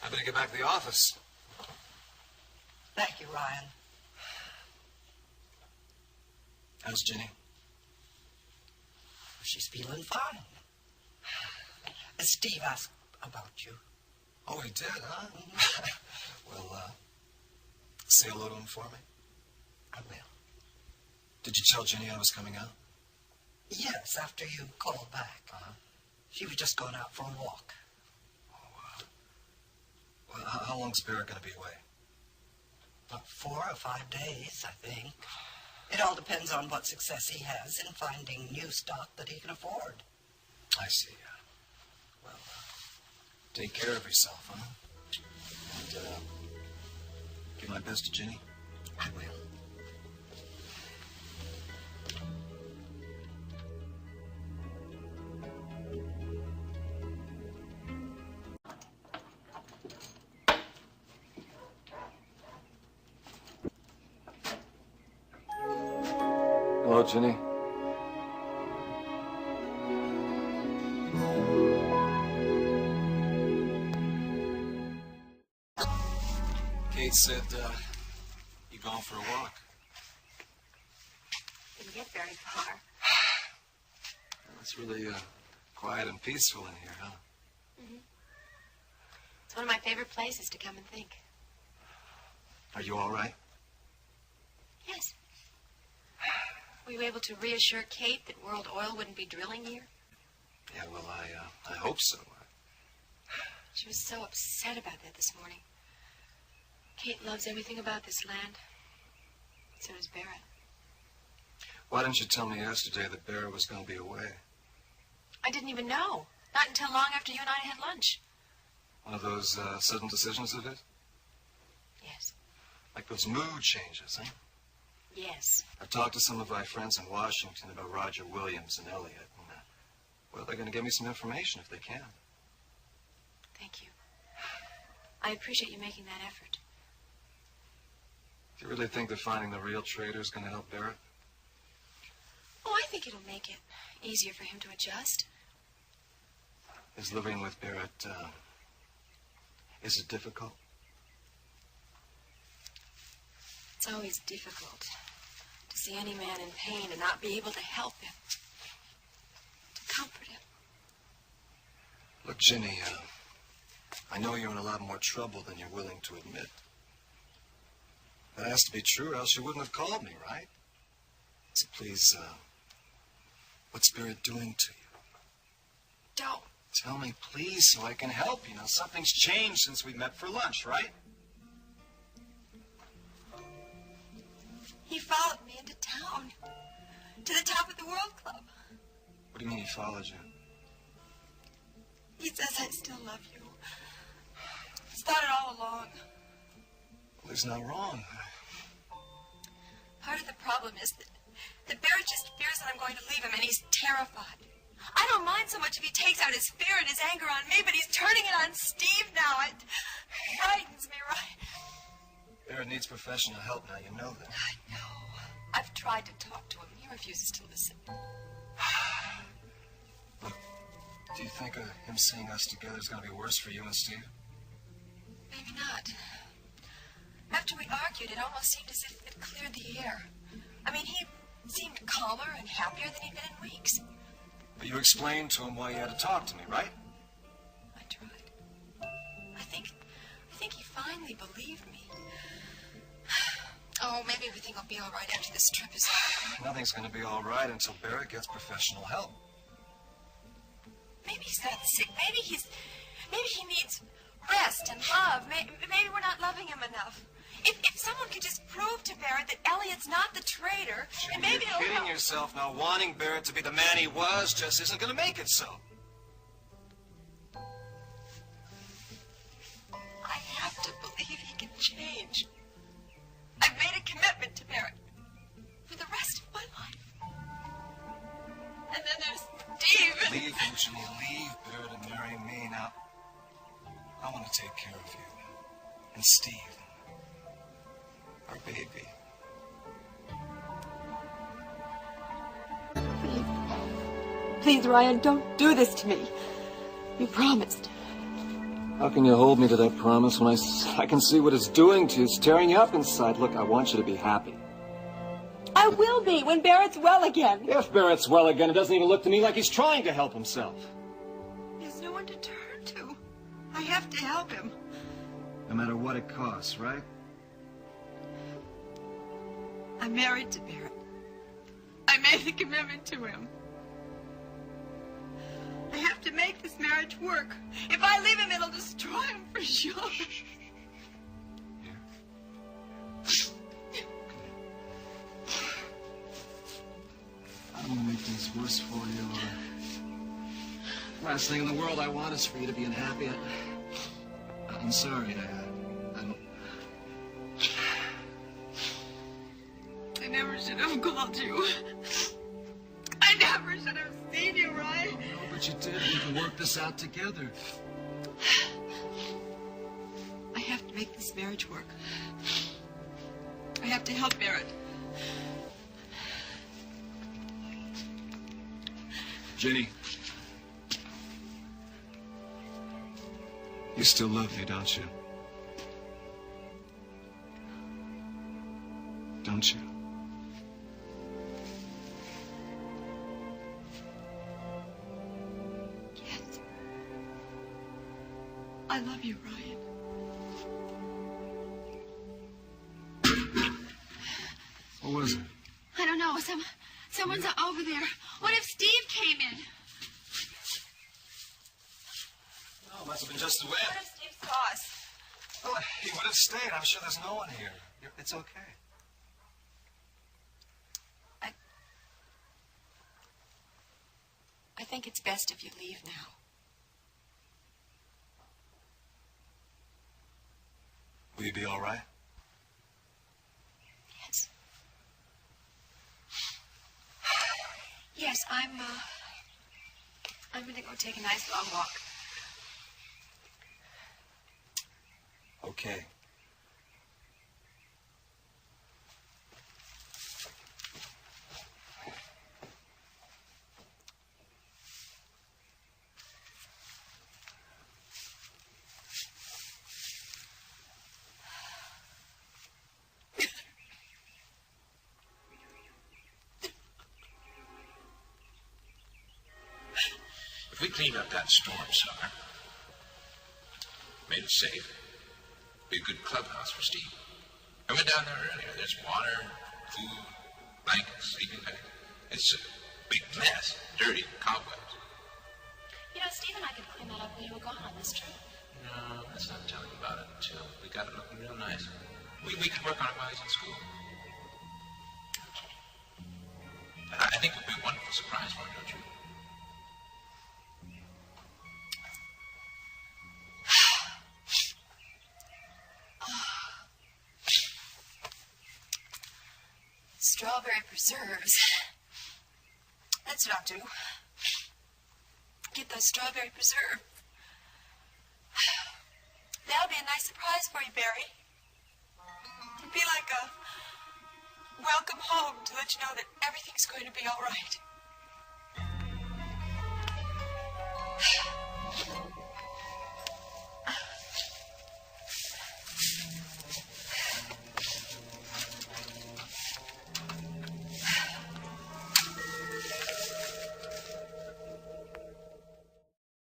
I better get back to the office. Thank you, Ryan. How's Ginny? She's feeling fine. Steve asked about you. Oh, he did, huh? Well, say hello to him for me. I will. Did you tell Ginny I was coming out? Yes, after you called back. She was just going out for a walk. Oh, well, how long's Barrett going to be away? About 4 or 5 days, I think. It all depends on what success he has in finding new stock that he can afford. I see. Well, take care of yourself, huh? And give my best to Ginny. I will. Hello, Ginny. Kate said, you going for a walk? Didn't get very far. It's really quiet and peaceful in here, huh? Mm-hmm. It's one of my favorite places to come and think. Are you all right? Yes. Were you able to reassure Kate that World Oil wouldn't be drilling here? Yeah, well, I hope so. She was so upset about that this morning. Kate loves everything about this land. So does Barrett. Why didn't you tell me yesterday that Barrett was going to be away? I didn't even know. Not until long after you and I had lunch. One of those sudden decisions of his? Yes. Like those mood changes, huh? Yes. I've talked to some of my friends in Washington about Roger Williams and Elliot. And, well, they're going to give me some information if they can. Thank you. I appreciate you making that effort. Do you really think that finding the real traitor is going to help Barrett? Oh, I think it'll make it easier for him to adjust. Is living with Barrett, is it difficult? It's always difficult to see any man in pain and not be able to help him, to comfort him. Look, Ginny, I know you're in a lot more trouble than you're willing to admit. That has to be true, or else you wouldn't have called me, right? So please, what's Barrett doing to you? Don't. Tell me, please, so I can help you. Now, something's changed since we met for lunch, right? He followed me into town, to the top of the World Club. What do you mean he followed you? He says I still love you. He's thought it all along. Well, he's not wrong. Part of the problem is that Barrett just fears that I'm going to leave him, and he's terrified. I don't mind so much if he takes out his fear and his anger on me, but he's turning it on Steve now. It frightens me, right? Barrett needs professional help now, you know that. I know. I've tried to talk to him, and he refuses to listen. Look, do you think him seeing us together is going to be worse for you and Steve? Maybe not. After we argued, it almost seemed as if it cleared the air. I mean, he seemed calmer and happier than he'd been in weeks. But you explained to him why you had to talk to me, right? I tried. I think he finally believed me. Oh, maybe everything will be all right after this trip is over. Nothing's going to be all right until Barrett gets professional help. Maybe he's not sick. Maybe he needs rest and love. Maybe we're not loving him enough. If someone could just prove to Barrett that Elliot's not the traitor, and maybe you're kidding yourself now. Wanting Barrett to be the man he was just isn't going to make it so. I have to believe he can change. I've made a commitment to Barrett for the rest of my life. And then there's Steve. Leave him, Ginny. Leave Barrett and marry me. Now, I want to take care of you. And Steve. Our baby. Please, Ryan, don't do this to me. You promised. How can you hold me to that promise when I can see what it's doing to you? It's tearing you up inside. Look, I want you to be happy. I will be when Barrett's well again. If Barrett's well again, it doesn't even look to me like he's trying to help himself. There's no one to turn to. I have to help him. No matter what it costs, right? I'm married to Barrett. I made the commitment to him. I have to make this marriage work. If I leave him, it'll destroy him for sure. I don't want to make things worse for you. Last thing in the world I want is for you to be unhappy. I'm sorry. I never should have called you. I never should have seen you, right? No, but you did. We can work this out together. I have to make this marriage work. I have to help Barrett. Ginny. You still love me, don't you? Don't you? Yes. I love you, Ryan. What was it? I don't know. Someone's over there. What if Steve came in? Oh, it must have been just the wind. What if Steve saw us? Well, he would have stayed. I'm sure there's no one here. It's okay. I think it's best if you leave now. Will you be all right? Yes. Yes, I'm gonna go take a nice long walk. Okay. If we cleaned up that storm cellar, made it safe, be a good clubhouse for Steve. I went down there earlier. There's water, food, blankets, sleeping bag. It's a big mess, dirty, cobwebs. You know, Steve and I could clean that up when you were gone on this trip. No, let's not tell him about it until we got it looking real nice. We could work on it while he's in school. Okay. I think it would be a wonderful surprise for him, don't you? Strawberry preserves. That's what I'll do. Get those strawberry preserves. That'll be a nice surprise for you, Barry. It'll be like a welcome home to let you know that everything's going to be all right.